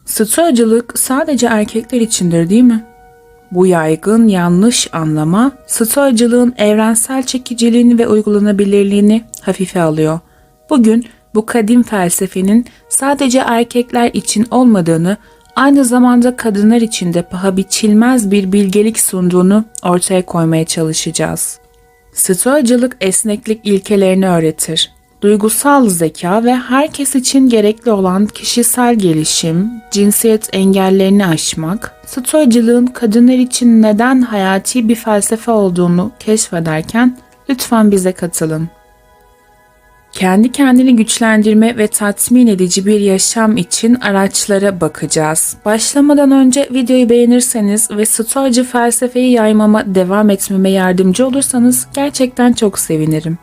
Stoacılık sadece erkekler içindir, değil mi? Bu yaygın yanlış anlama, Stoacılığın evrensel çekiciliğini ve uygulanabilirliğini hafife alıyor. Bugün bu kadim felsefenin sadece erkekler için olmadığını, aynı zamanda kadınlar için de paha biçilmez bir bilgelik sunduğunu ortaya koymaya çalışacağız. Stoacılık esneklik ilkelerini öğretir. Duygusal zeka ve herkes için gerekli olan kişisel gelişim, cinsiyet engellerini aşmak, Stoacılığın kadınlar için neden hayati bir felsefe olduğunu keşfederken lütfen bize katılın. Kendi kendini güçlendirme ve tatmin edici bir yaşam için araçlara bakacağız. Başlamadan önce videoyu beğenirseniz ve Stoacı felsefeyi yaymama devam etmeme yardımcı olursanız gerçekten çok sevinirim.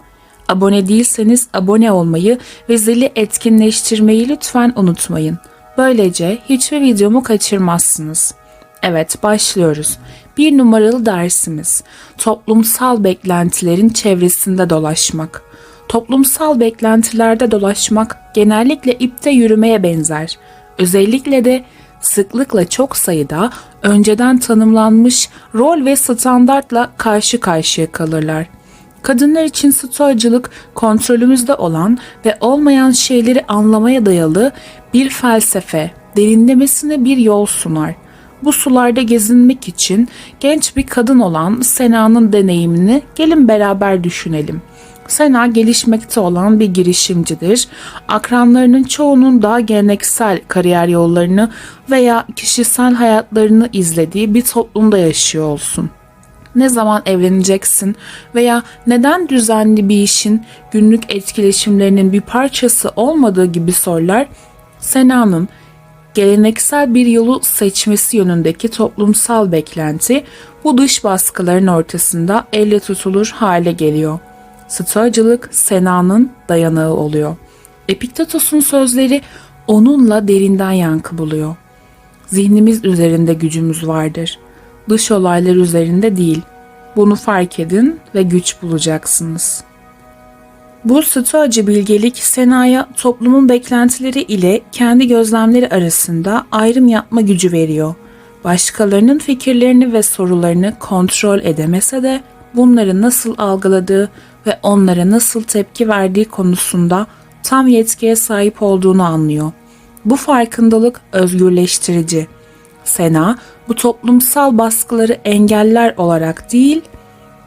Abone değilseniz abone olmayı ve zili etkinleştirmeyi lütfen unutmayın. Böylece hiçbir videomu kaçırmazsınız. Evet, başlıyoruz. 1 numaralı dersimiz: toplumsal beklentilerin çevresinde dolaşmak. Toplumsal beklentilerde dolaşmak genellikle ipte yürümeye benzer. Özellikle de sıklıkla çok sayıda önceden tanımlanmış rol ve standartla karşı karşıya kalırlar. Kadınlar için stoacılık kontrolümüzde olan ve olmayan şeyleri anlamaya dayalı bir felsefe, derinlemesine bir yol sunar. Bu sularda gezinmek için genç bir kadın olan Sena'nın deneyimini gelin beraber düşünelim. Sena gelişmekte olan bir girişimcidir. Akranlarının çoğunun daha geleneksel kariyer yollarını veya kişisel hayatlarını izlediği bir toplumda yaşıyor olsun. Ne zaman evleneceksin veya neden düzenli bir işin günlük etkileşimlerinin bir parçası olmadığı gibi sorular, Sena'nın geleneksel bir yolu seçmesi yönündeki toplumsal beklenti bu dış baskıların ortasında elle tutulur hale geliyor. Stoacılık Sena'nın dayanağı oluyor. Epiktetos'un sözleri onunla derinden yankı buluyor. Zihnimiz üzerinde gücümüz vardır. Dış olaylar üzerinde değil. Bunu fark edin ve güç bulacaksınız. Bu stoacı bilgelik Sena'ya toplumun beklentileri ile kendi gözlemleri arasında ayrım yapma gücü veriyor. Başkalarının fikirlerini ve sorularını kontrol edemese de bunları nasıl algıladığı ve onlara nasıl tepki verdiği konusunda tam yetkiye sahip olduğunu anlıyor. Bu farkındalık özgürleştirici. Sena bu toplumsal baskıları engeller olarak değil,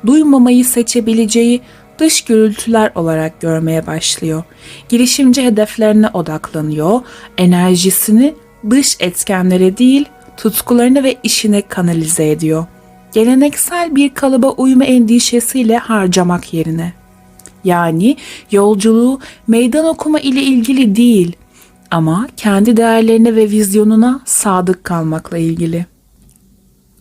duymamayı seçebileceği dış gürültüler olarak görmeye başlıyor. Girişimci hedeflerine odaklanıyor, enerjisini dış etkenlere değil, tutkularını ve işine kanalize ediyor. Geleneksel bir kalıba uyma endişesiyle harcamak yerine. Yani yolculuğu meydan okuma ile ilgili değil ama kendi değerlerine ve vizyonuna sadık kalmakla ilgili.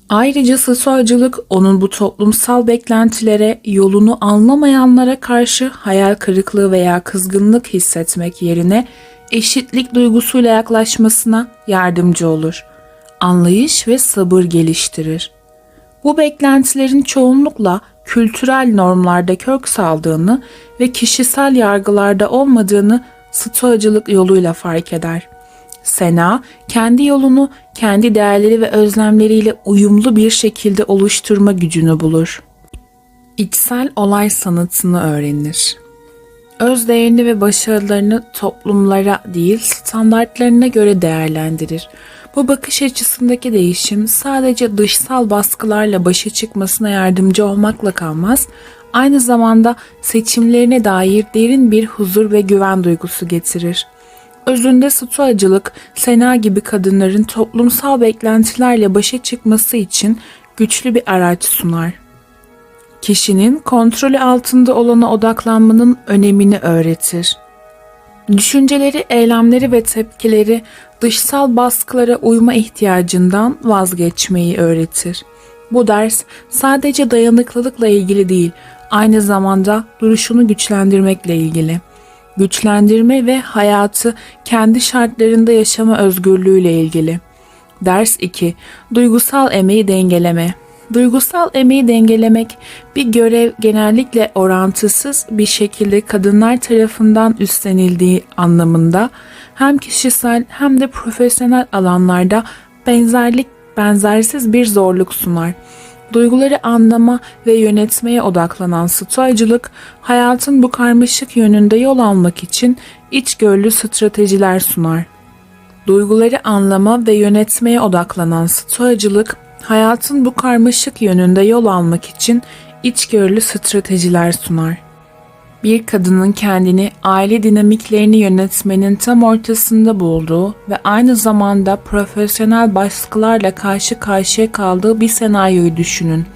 Ayrıca stoacılık onun bu toplumsal beklentilere, yolunu anlamayanlara karşı hayal kırıklığı veya kızgınlık hissetmek yerine eşitlik duygusuyla yaklaşmasına yardımcı olur. Anlayış ve sabır geliştirir. Bu beklentilerin çoğunlukla kültürel normlarda kök saldığını ve kişisel yargılarda olmadığını stoacılık yoluyla fark eder. Sena, kendi yolunu kendi değerleri ve özlemleriyle uyumlu bir şekilde oluşturma gücünü bulur. İçsel olay sanatını öğrenir. Öz değerini ve başarılarını toplumlara değil, standartlarına göre değerlendirir. Bu bakış açısındaki değişim sadece dışsal baskılarla başa çıkmasına yardımcı olmakla kalmaz, aynı zamanda seçimlerine dair derin bir huzur ve güven duygusu getirir. Özünde stoacılık, Sena gibi kadınların toplumsal beklentilerle başa çıkması için güçlü bir araç sunar. Kişinin kontrolü altında olana odaklanmanın önemini öğretir. Düşünceleri, eylemleri ve tepkileri dışsal baskılara uyma ihtiyacından vazgeçmeyi öğretir. Bu ders sadece dayanıklılıkla ilgili değil, aynı zamanda duruşunu güçlendirmekle ilgili. Güçlendirme ve hayatı kendi şartlarında yaşama özgürlüğüyle ilgili. Ders 2. Duygusal emeği dengeleme. Duygusal emeği dengelemek bir görev genellikle orantısız bir şekilde kadınlar tarafından üstlenildiği anlamında hem kişisel hem de profesyonel alanlarda benzersiz bir zorluk sunar. Duyguları anlama ve yönetmeye odaklanan stoacılık, hayatın bu karmaşık yönünde yol almak için içgörülü stratejiler sunar. Duyguları anlama ve yönetmeye odaklanan stoacılık, hayatın bu karmaşık yönünde yol almak için içgörülü stratejiler sunar. Bir kadının kendini aile dinamiklerini yönetmenin tam ortasında bulduğu ve aynı zamanda profesyonel baskılarla karşı karşıya kaldığı bir senaryoyu düşünün.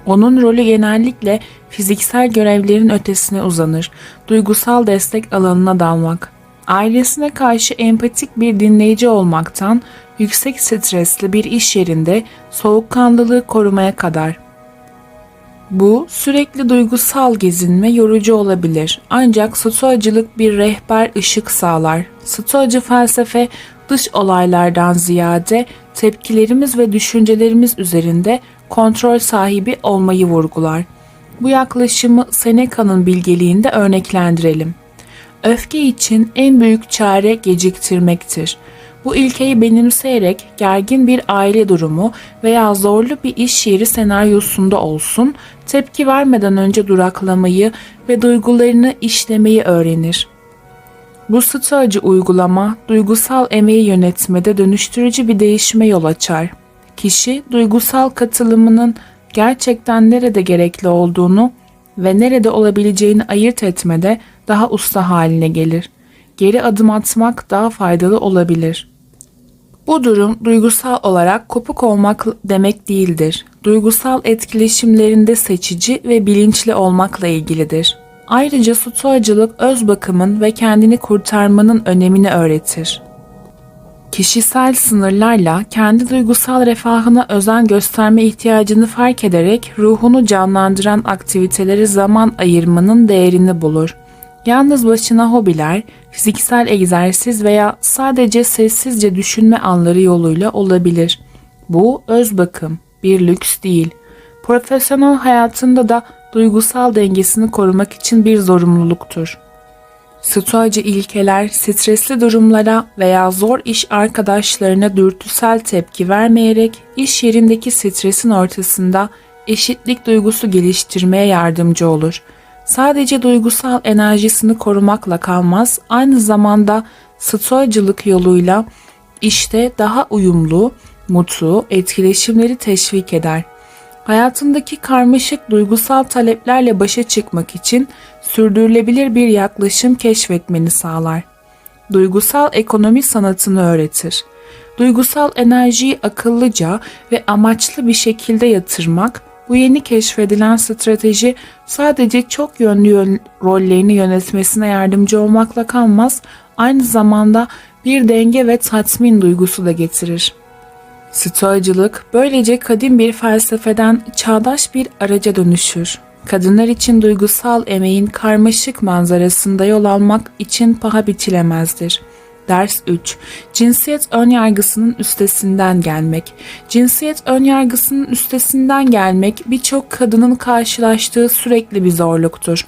Onun rolü genellikle fiziksel görevlerin ötesine uzanır, duygusal destek alanına dalmak. Ailesine karşı empatik bir dinleyici olmaktan, yüksek stresli bir iş yerinde soğukkanlılığı korumaya kadar. Bu sürekli duygusal gezinme yorucu olabilir. Ancak stoacılık bir rehber ışık sağlar. Stoacı felsefe dış olaylardan ziyade tepkilerimiz ve düşüncelerimiz üzerinde kontrol sahibi olmayı vurgular. Bu yaklaşımı Seneca'nın bilgeliğinde örneklendirelim. Öfke için en büyük çare geciktirmektir. Bu ilkeyi benimseyerek gergin bir aile durumu veya zorlu bir iş yeri senaryosunda olsun, tepki vermeden önce duraklamayı ve duygularını işlemeyi öğrenir. Bu stoacı uygulama, duygusal emeği yönetmede dönüştürücü bir değişime yol açar. Kişi, duygusal katılımının gerçekten nerede gerekli olduğunu ve nerede olabileceğini ayırt etmede daha usta haline gelir. Geri adım atmak daha faydalı olabilir. Bu durum duygusal olarak kopuk olmak demek değildir. Duygusal etkileşimlerinde seçici ve bilinçli olmakla ilgilidir. Ayrıca stoacılık öz bakımın ve kendini kurtarmanın önemini öğretir. Kişisel sınırlarla kendi duygusal refahına özen gösterme ihtiyacını fark ederek ruhunu canlandıran aktivitelere zaman ayırmanın değerini bulur. Yalnız başına hobiler, fiziksel egzersiz veya sadece sessizce düşünme anları yoluyla olabilir. Bu öz bakım, bir lüks değil. Profesyonel hayatında da duygusal dengesini korumak için bir zorunluluktur. Stoacı ilkeler, stresli durumlara veya zor iş arkadaşlarına dürtüsel tepki vermeyerek iş yerindeki stresin ortasında eşitlik duygusu geliştirmeye yardımcı olur. Sadece duygusal enerjisini korumakla kalmaz, aynı zamanda stoacılık yoluyla işte daha uyumlu, mutlu etkileşimleri teşvik eder. Hayatındaki karmaşık duygusal taleplerle başa çıkmak için sürdürülebilir bir yaklaşım keşfetmeni sağlar. Duygusal ekonomi sanatını öğretir. Duygusal enerjiyi akıllıca ve amaçlı bir şekilde yatırmak, bu yeni keşfedilen strateji sadece çok yönlü rollerini yönetmesine yardımcı olmakla kalmaz, aynı zamanda bir denge ve tatmin duygusu da getirir. Stoacılık böylece kadim bir felsefeden çağdaş bir araca dönüşür. Kadınlar için duygusal emeğin karmaşık manzarasında yol almak için paha biçilemezdir. Ders 3. Cinsiyet önyargısının üstesinden gelmek. Cinsiyet önyargısının üstesinden gelmek birçok kadının karşılaştığı sürekli bir zorluktur.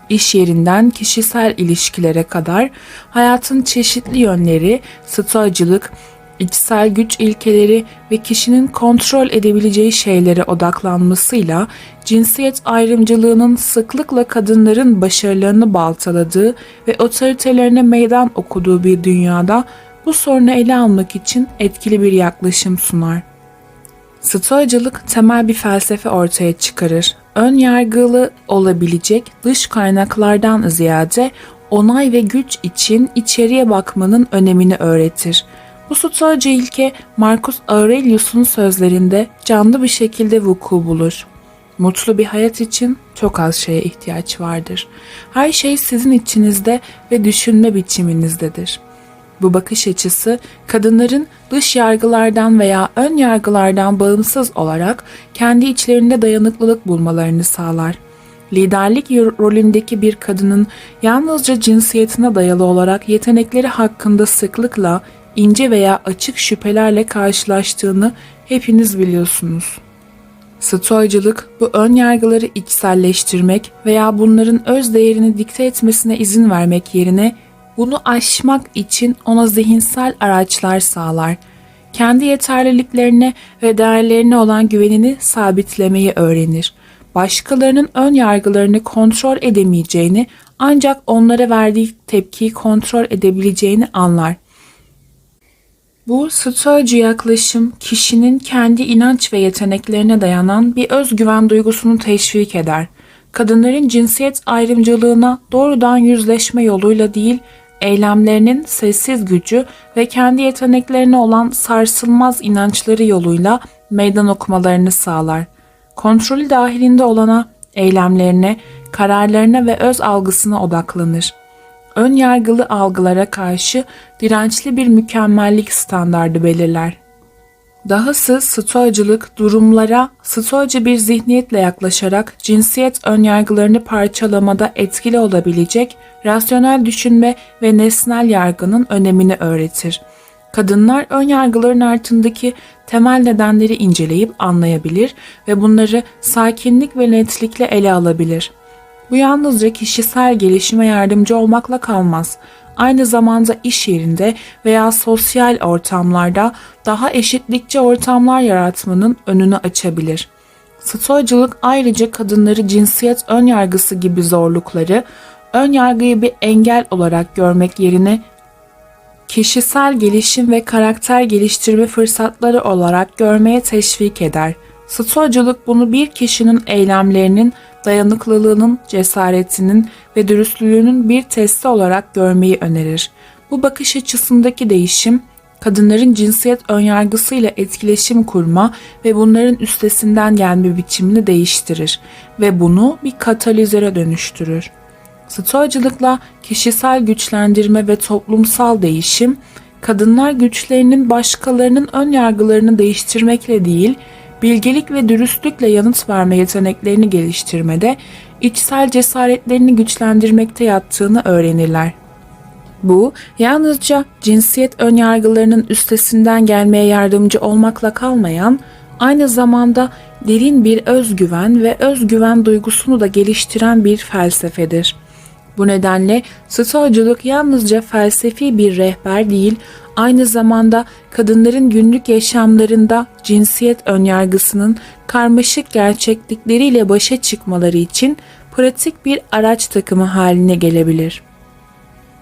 İş yerinden kişisel ilişkilere kadar hayatın çeşitli yönleri, stoacılık, içsel güç ilkeleri ve kişinin kontrol edebileceği şeylere odaklanmasıyla cinsiyet ayrımcılığının sıklıkla kadınların başarılarını baltaladığı ve otoritelerine meydan okuduğu bir dünyada bu sorunu ele almak için etkili bir yaklaşım sunar. Stoacılık temel bir felsefe ortaya çıkarır. Ön yargılı olabilecek dış kaynaklardan ziyade onay ve güç için içeriye bakmanın önemini öğretir. Bu stoacı ilke Marcus Aurelius'un sözlerinde canlı bir şekilde vuku bulur. Mutlu bir hayat için çok az şeye ihtiyaç vardır. Her şey sizin içinizde ve düşünme biçiminizdedir. Bu bakış açısı kadınların dış yargılardan veya ön yargılardan bağımsız olarak kendi içlerinde dayanıklılık bulmalarını sağlar. Liderlik rolündeki bir kadının yalnızca cinsiyetine dayalı olarak yetenekleri hakkında sıklıkla ince veya açık şüphelerle karşılaştığını hepiniz biliyorsunuz. Stoacılık bu ön yargıları içselleştirmek veya bunların öz değerini dikte etmesine izin vermek yerine Bunu aşmak için ona zihinsel araçlar sağlar. Kendi yeterliliklerine ve değerlerine olan güvenini sabitlemeyi öğrenir. Başkalarının ön yargılarını kontrol edemeyeceğini, ancak onlara verdiği tepkiyi kontrol edebileceğini anlar. Bu stoacı yaklaşım kişinin kendi inanç ve yeteneklerine dayanan bir özgüven duygusunu teşvik eder. Kadınların cinsiyet ayrımcılığına doğrudan yüzleşme yoluyla değil, eylemlerinin sessiz gücü ve kendi yeteneklerine olan sarsılmaz inançları yoluyla meydan okumalarını sağlar. Kontrolü dahilinde olana, eylemlerine, kararlarına ve öz algısına odaklanır. Ön yargılı algılara karşı dirençli bir mükemmellik standardı belirler. Dahası stoacılık durumlara stoacı bir zihniyetle yaklaşarak cinsiyet önyargılarını parçalamada etkili olabilecek rasyonel düşünme ve nesnel yargının önemini öğretir. Kadınlar önyargıların altındaki temel nedenleri inceleyip anlayabilir ve bunları sakinlik ve netlikle ele alabilir. Bu yalnızca kişisel gelişime yardımcı olmakla kalmaz. Aynı zamanda iş yerinde veya sosyal ortamlarda daha eşitlikçi ortamlar yaratmanın önünü açabilir. Stoacılık ayrıca kadınları cinsiyet önyargısı gibi zorlukları, önyargıyı bir engel olarak görmek yerine kişisel gelişim ve karakter geliştirme fırsatları olarak görmeye teşvik eder. Stoacılık bunu bir kişinin eylemlerinin, dayanıklılığının, cesaretinin ve dürüstlüğünün bir testi olarak görmeyi önerir. Bu bakış açısındaki değişim, kadınların cinsiyet önyargısıyla etkileşim kurma ve bunların üstesinden gelme biçimini değiştirir ve bunu bir katalizöre dönüştürür. Stoacılıkla kişisel güçlendirme ve toplumsal değişim, kadınlar güçlerinin başkalarının ön yargılarını değiştirmekle değil, bilgelik ve dürüstlükle yanıt verme yeteneklerini geliştirmede, içsel cesaretlerini güçlendirmekte yattığını öğrenirler. Bu, yalnızca cinsiyet önyargılarının üstesinden gelmeye yardımcı olmakla kalmayan, aynı zamanda derin bir özgüven ve özgüven duygusunu da geliştiren bir felsefedir. Bu nedenle stoacılık yalnızca felsefi bir rehber değil, aynı zamanda kadınların günlük yaşamlarında cinsiyet önyargısının karmaşık gerçeklikleriyle başa çıkmaları için pratik bir araç takımı haline gelebilir.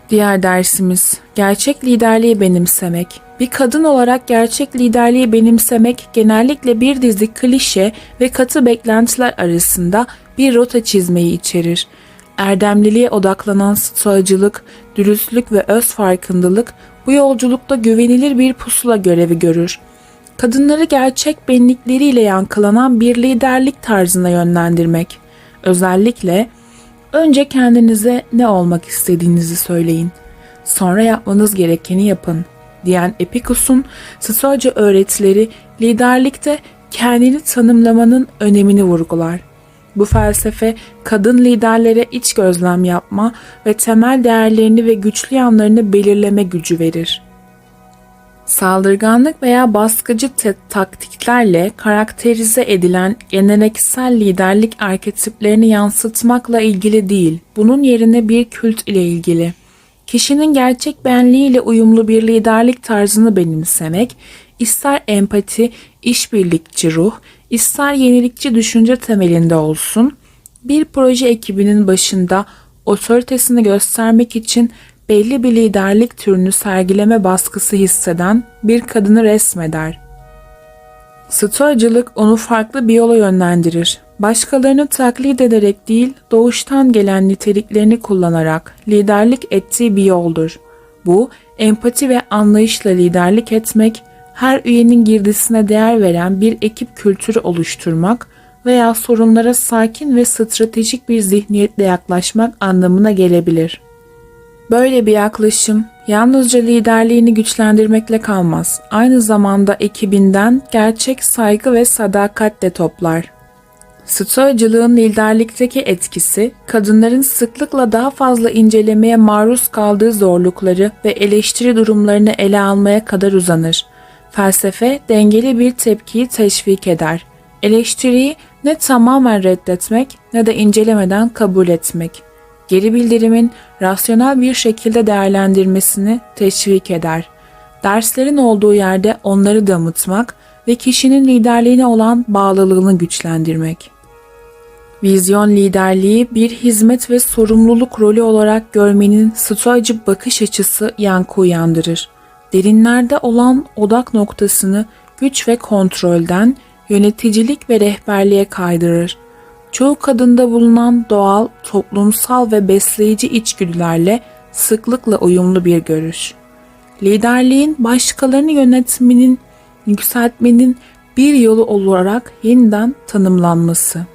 Diğer dersimiz, gerçek liderliği benimsemek. Bir kadın olarak gerçek liderliği benimsemek genellikle bir dizi klişe ve katı beklentiler arasında bir rota çizmeyi içerir. Erdemliliğe odaklanan stoacılık, dürüstlük ve öz farkındalık bu yolculukta güvenilir bir pusula görevi görür. Kadınları gerçek benlikleriyle yankılanan bir liderlik tarzına yönlendirmek. Özellikle önce kendinize ne olmak istediğinizi söyleyin. Sonra yapmanız gerekeni yapın diyen Epikus'un stoacı öğretileri liderlikte kendini tanımlamanın önemini vurgular. Bu felsefe kadın liderlere iç gözlem yapma ve temel değerlerini ve güçlü yanlarını belirleme gücü verir. Saldırganlık veya baskıcı taktiklerle karakterize edilen geleneksel liderlik arketiplerini yansıtmakla ilgili değil, bunun yerine bir kült ile ilgili. Kişinin gerçek benliğiyle uyumlu bir liderlik tarzını benimsemek, ister empati, işbirlikçi ruh, ister yenilikçi düşünce temelinde olsun, bir proje ekibinin başında otoritesini göstermek için belli bir liderlik türünü sergileme baskısı hisseden bir kadını resmeder. Stoacılık onu farklı bir yola yönlendirir. Başkalarını taklit ederek değil, doğuştan gelen niteliklerini kullanarak liderlik ettiği bir yoldur. Bu, empati ve anlayışla liderlik etmek, her üyenin girdisine değer veren bir ekip kültürü oluşturmak veya sorunlara sakin ve stratejik bir zihniyetle yaklaşmak anlamına gelebilir. Böyle bir yaklaşım yalnızca liderliğini güçlendirmekle kalmaz, aynı zamanda ekibinden gerçek saygı ve sadakat de toplar. Stoacılığın liderlikteki etkisi, kadınların sıklıkla daha fazla incelemeye maruz kaldığı zorlukları ve eleştiri durumlarını ele almaya kadar uzanır. Felsefe dengeli bir tepkiyi teşvik eder. Eleştiriyi ne tamamen reddetmek ne de incelemeden kabul etmek. geri bildirimin rasyonel bir şekilde değerlendirmesini teşvik eder. Derslerin olduğu yerde onları damıtmak ve kişinin liderliğine olan bağlılığını güçlendirmek. Vizyon liderliği bir hizmet ve sorumluluk rolü olarak görmenin stoacı bakış açısı yankı uyandırır. Derinlerde olan odak noktasını güç ve kontrolden yöneticilik ve rehberliğe kaydırır. Çoğu kadında bulunan doğal, toplumsal ve besleyici içgüdülerle sıklıkla uyumlu bir görüş. Liderliğin başkalarını yönetmenin, yükseltmenin bir yolu olarak yeniden tanımlanması.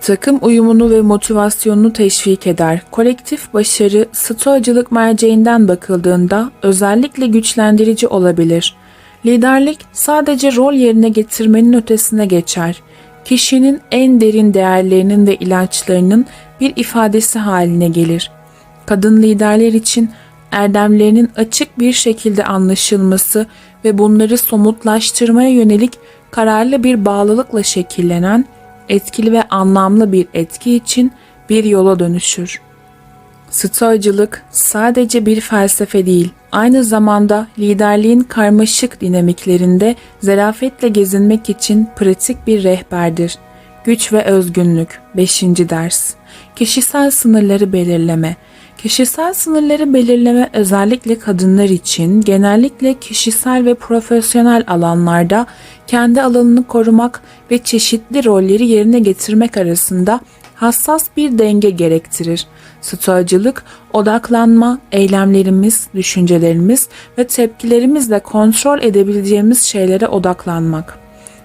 Takım uyumunu ve motivasyonunu teşvik eder. Kolektif başarı, stoacılık merceğinden bakıldığında özellikle güçlendirici olabilir. Liderlik sadece rol yerine getirmenin ötesine geçer. Kişinin en derin değerlerinin ve ilaçlarının bir ifadesi haline gelir. Kadın liderler için erdemlerinin açık bir şekilde anlaşılması ve bunları somutlaştırmaya yönelik kararlı bir bağlılıkla şekillenen, etkili ve anlamlı bir etki için bir yola dönüşür. Stoacılık sadece bir felsefe değil, aynı zamanda liderliğin karmaşık dinamiklerinde zarafetle gezinmek için pratik bir rehberdir. Güç ve özgünlük 5. ders. Kişisel sınırları belirleme. Kişisel sınırları belirleme özellikle kadınlar için genellikle kişisel ve profesyonel alanlarda kendi alanını korumak ve çeşitli rolleri yerine getirmek arasında hassas bir denge gerektirir. Stoacılık, odaklanma, eylemlerimiz, düşüncelerimiz ve tepkilerimizle kontrol edebileceğimiz şeylere odaklanmak.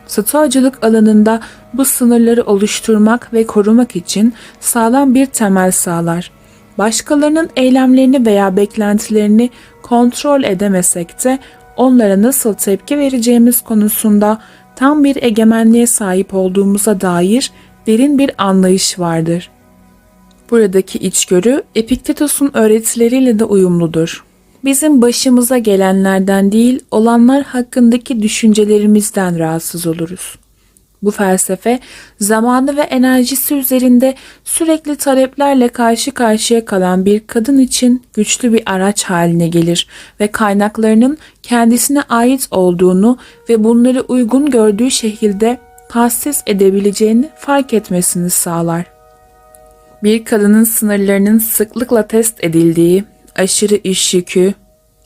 Stoacılık alanında bu sınırları oluşturmak ve korumak için sağlam bir temel sağlar. Başkalarının eylemlerini veya beklentilerini kontrol edemesek de onlara nasıl tepki vereceğimiz konusunda tam bir egemenliğe sahip olduğumuza dair derin bir anlayış vardır. Buradaki içgörü Epiktetos'un öğretileriyle de uyumludur. Bizim başımıza gelenlerden değil, olanlar hakkındaki düşüncelerimizden rahatsız oluruz. Bu felsefe, zamanı ve enerjisi üzerinde sürekli taleplerle karşı karşıya kalan bir kadın için güçlü bir araç haline gelir ve kaynaklarının kendisine ait olduğunu ve bunları uygun gördüğü şekilde tahsis edebileceğini fark etmesini sağlar. Bir kadının sınırlarının sıklıkla test edildiği, aşırı iş yükü,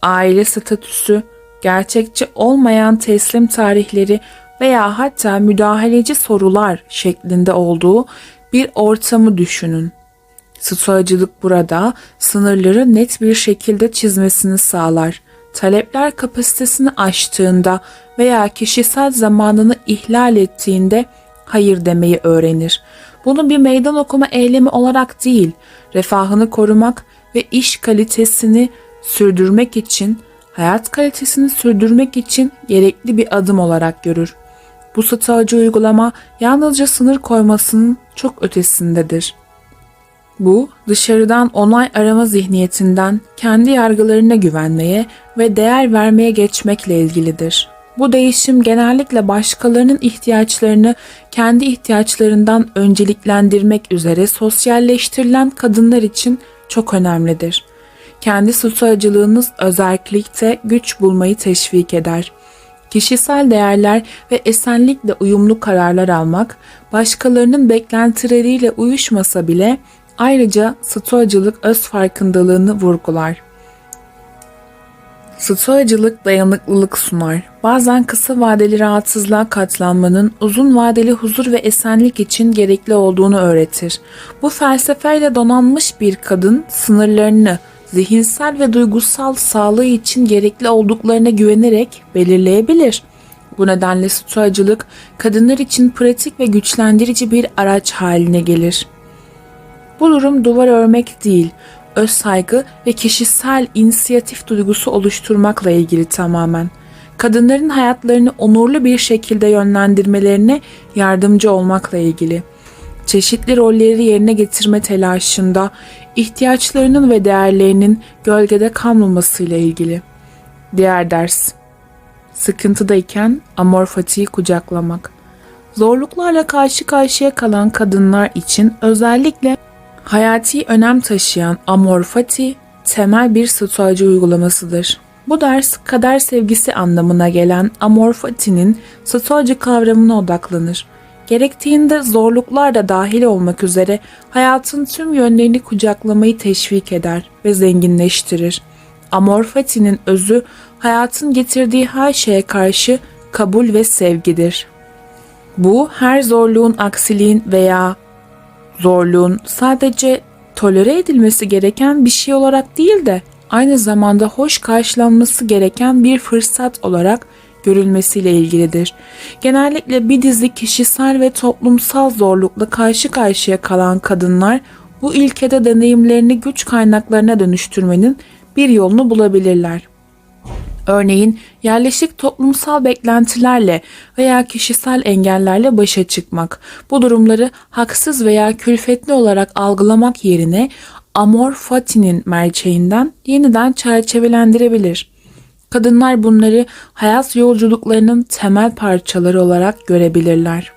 aile statüsü, gerçekçi olmayan teslim tarihleri veya hatta müdahaleci sorular şeklinde olduğu bir ortamı düşünün. Stoacılık burada sınırları net bir şekilde çizmesini sağlar. Talepler kapasitesini aştığında veya kişisel zamanını ihlal ettiğinde hayır demeyi öğrenir. Bunu bir meydan okuma eylemi olarak değil, refahını korumak ve iş kalitesini sürdürmek için, hayat kalitesini sürdürmek için gerekli bir adım olarak görür. Bu stoacı uygulama yalnızca sınır koymasının çok ötesindedir. Bu, dışarıdan onay arama zihniyetinden kendi yargılarına güvenmeye ve değer vermeye geçmekle ilgilidir. Bu değişim genellikle başkalarının ihtiyaçlarını kendi ihtiyaçlarından önceliklendirmek üzere sosyalleştirilen kadınlar için çok önemlidir. Kendi stoacılığınız özerklikte güç bulmayı teşvik eder. Kişisel değerler ve esenlikle uyumlu kararlar almak, başkalarının beklentileriyle uyuşmasa bile ayrıca stoacılık öz farkındalığını vurgular. Stoacılık dayanıklılık sunar. Bazen kısa vadeli rahatsızlığa katlanmanın uzun vadeli huzur ve esenlik için gerekli olduğunu öğretir. Bu felsefeyle donanmış bir kadın sınırlarını zihinsel ve duygusal sağlığı için gerekli olduklarına güvenerek belirleyebilir. Bu nedenle stoacılık kadınlar için pratik ve güçlendirici bir araç haline gelir. Bu durum duvar örmek değil, öz saygı ve kişisel inisiyatif duygusu oluşturmakla ilgili tamamen. Kadınların hayatlarını onurlu bir şekilde yönlendirmelerine yardımcı olmakla ilgili. Çeşitli rolleri yerine getirme telaşında ihtiyaçlarının ve değerlerinin gölgede kalmamasıyla ilgili. Diğer ders. Sıkıntıdayken amor fatiği kucaklamak. Zorluklarla karşı karşıya kalan kadınlar için özellikle Hayati önem taşıyan Amor Fati, temel bir stoacı uygulamasıdır. Bu ders, kader sevgisi anlamına gelen Amor Fati'nin stoacı kavramına odaklanır. Gerektiğinde zorluklar da dahil olmak üzere hayatın tüm yönlerini kucaklamayı teşvik eder ve zenginleştirir. Amor Fati'nin özü, hayatın getirdiği her şeye karşı kabul ve sevgidir. Bu, her zorluğun, aksiliğin veya zorluğun sadece tolere edilmesi gereken bir şey olarak değil de aynı zamanda hoş karşılanması gereken bir fırsat olarak görülmesiyle ilgilidir. Genellikle bir dizi kişisel ve toplumsal zorlukla karşı karşıya kalan kadınlar bu ilkede deneyimlerini güç kaynaklarına dönüştürmenin bir yolunu bulabilirler. Örneğin yerleşik toplumsal beklentilerle veya kişisel engellerle başa çıkmak, bu durumları haksız veya külfetli olarak algılamak yerine Amor Fati'nin merceğinden yeniden çerçevelendirebilir. Kadınlar bunları hayat yolculuklarının temel parçaları olarak görebilirler.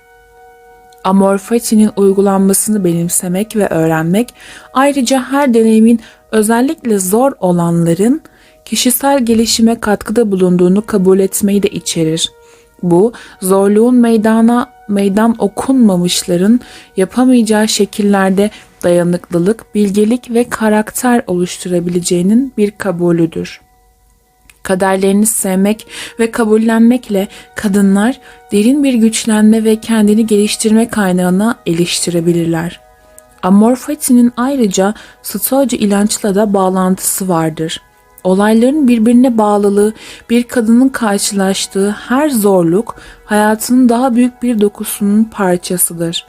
Amor Fati'nin uygulanmasını benimsemek ve öğrenmek, ayrıca her deneyimin, özellikle zor olanların, kişisel gelişime katkıda bulunduğunu kabul etmeyi de içerir. Bu, zorluğun meydan okunmamışların yapamayacağı şekillerde dayanıklılık, bilgelik ve karakter oluşturabileceğinin bir kabulüdür. Kaderlerini sevmek ve kabullenmekle kadınlar derin bir güçlenme ve kendini geliştirme kaynağına eriştirebilirler. Amor Fati'nin ayrıca stoacı inançla da bağlantısı vardır. Olayların birbirine bağlılığı, bir kadının karşılaştığı her zorluk hayatının daha büyük bir dokusunun parçasıdır.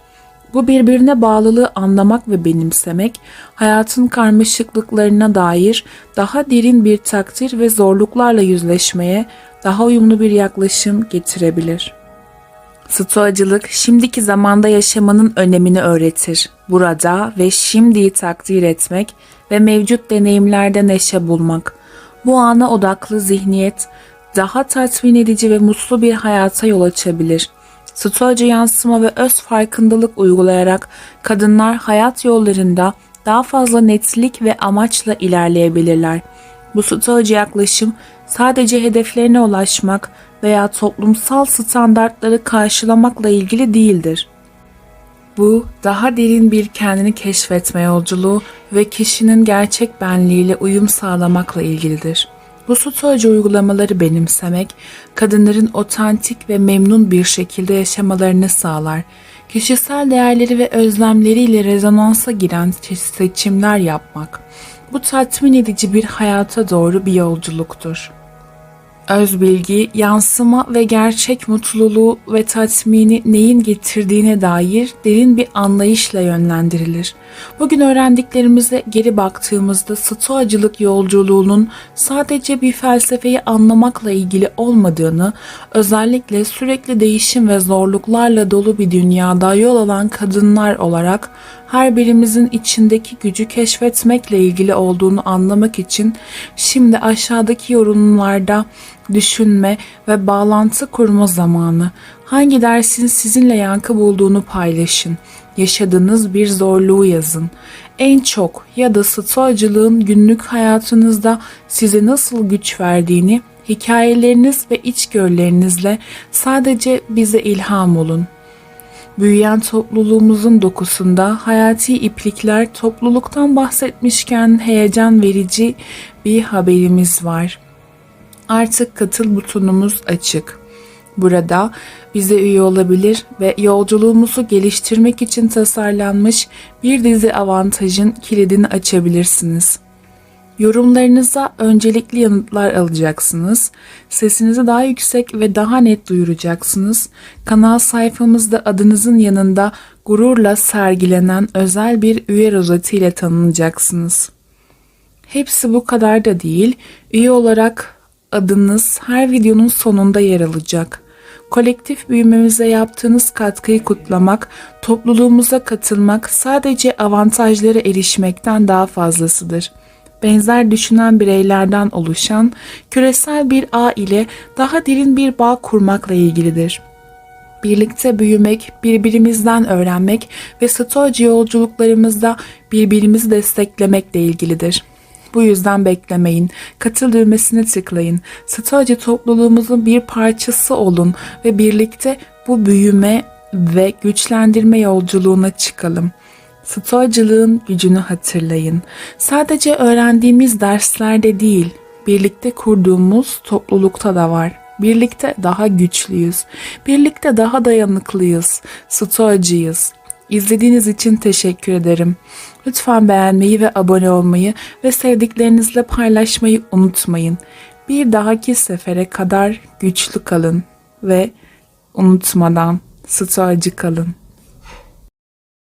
Bu birbirine bağlılığı anlamak ve benimsemek, hayatın karmaşıklıklarına dair daha derin bir takdir ve zorluklarla yüzleşmeye daha uyumlu bir yaklaşım getirebilir. Stoacılık, şimdiki zamanda yaşamanın önemini öğretir. Burada ve şimdiyi takdir etmek ve mevcut deneyimlerde neşe bulmak. Bu ana odaklı zihniyet, daha tatmin edici ve mutlu bir hayata yol açabilir. Stoacı yansıma ve öz farkındalık uygulayarak kadınlar hayat yollarında daha fazla netlik ve amaçla ilerleyebilirler. Bu stoacı yaklaşım sadece hedeflerine ulaşmak veya toplumsal standartları karşılamakla ilgili değildir. Bu, daha derin bir kendini keşfetme yolculuğu ve kişinin gerçek benliğiyle uyum sağlamakla ilgilidir. Bu stoacı uygulamaları benimsemek, kadınların otantik ve memnun bir şekilde yaşamalarını sağlar. Kişisel değerleri ve özlemleriyle rezonansa giren seçimler yapmak, bu tatmin edici bir hayata doğru bir yolculuktur. Özbilgi, yansıma ve gerçek mutluluğu ve tatmini neyin getirdiğine dair derin bir anlayışla yönlendirilir. Bugün öğrendiklerimize geri baktığımızda stoacılık yolculuğunun sadece bir felsefeyi anlamakla ilgili olmadığını, özellikle sürekli değişim ve zorluklarla dolu bir dünyada yol alan kadınlar olarak her birimizin içindeki gücü keşfetmekle ilgili olduğunu anlamak için şimdi aşağıdaki yorumlarda düşünme ve bağlantı kurma zamanı. Hangi dersin sizinle yankı bulduğunu paylaşın. Yaşadığınız bir zorluğu yazın. En çok ya da stoacılığın günlük hayatınızda size nasıl güç verdiğini hikayeleriniz ve içgörülerinizle sadece bize ilham olun. Büyüyen topluluğumuzun dokusunda hayati iplikler, topluluktan bahsetmişken heyecan verici bir haberimiz var. Artık katıl butonumuz açık. Burada bize üye olabilir ve yolculuğumuzu geliştirmek için tasarlanmış bir dizi avantajın kilidini açabilirsiniz. Yorumlarınıza öncelikli yanıtlar alacaksınız. Sesinizi daha yüksek ve daha net duyuracaksınız. Kanal sayfamızda adınızın yanında gururla sergilenen özel bir üye rozeti ile tanınacaksınız. Hepsi bu kadar da değil. Üye olarak adınız her videonun sonunda yer alacak. Kolektif büyümemize yaptığınız katkıyı kutlamak, topluluğumuza katılmak sadece avantajlara erişmekten daha fazlasıdır. Benzer düşünen bireylerden oluşan küresel bir ağ ile daha derin bir bağ kurmakla ilgilidir. Birlikte büyümek, birbirimizden öğrenmek ve Stoacı yolculuklarımızda birbirimizi desteklemekle ilgilidir. Bu yüzden beklemeyin, katıl düğmesine tıklayın, Stoacı topluluğumuzun bir parçası olun ve birlikte bu büyüme ve güçlendirme yolculuğuna çıkalım. Stoacılığın gücünü hatırlayın. Sadece öğrendiğimiz derslerde değil, birlikte kurduğumuz toplulukta da var. Birlikte daha güçlüyüz. Birlikte daha dayanıklıyız. Stoacıyız. İzlediğiniz için teşekkür ederim. Lütfen beğenmeyi ve abone olmayı ve sevdiklerinizle paylaşmayı unutmayın. Bir dahaki sefere kadar güçlü kalın ve unutmadan stoacı kalın.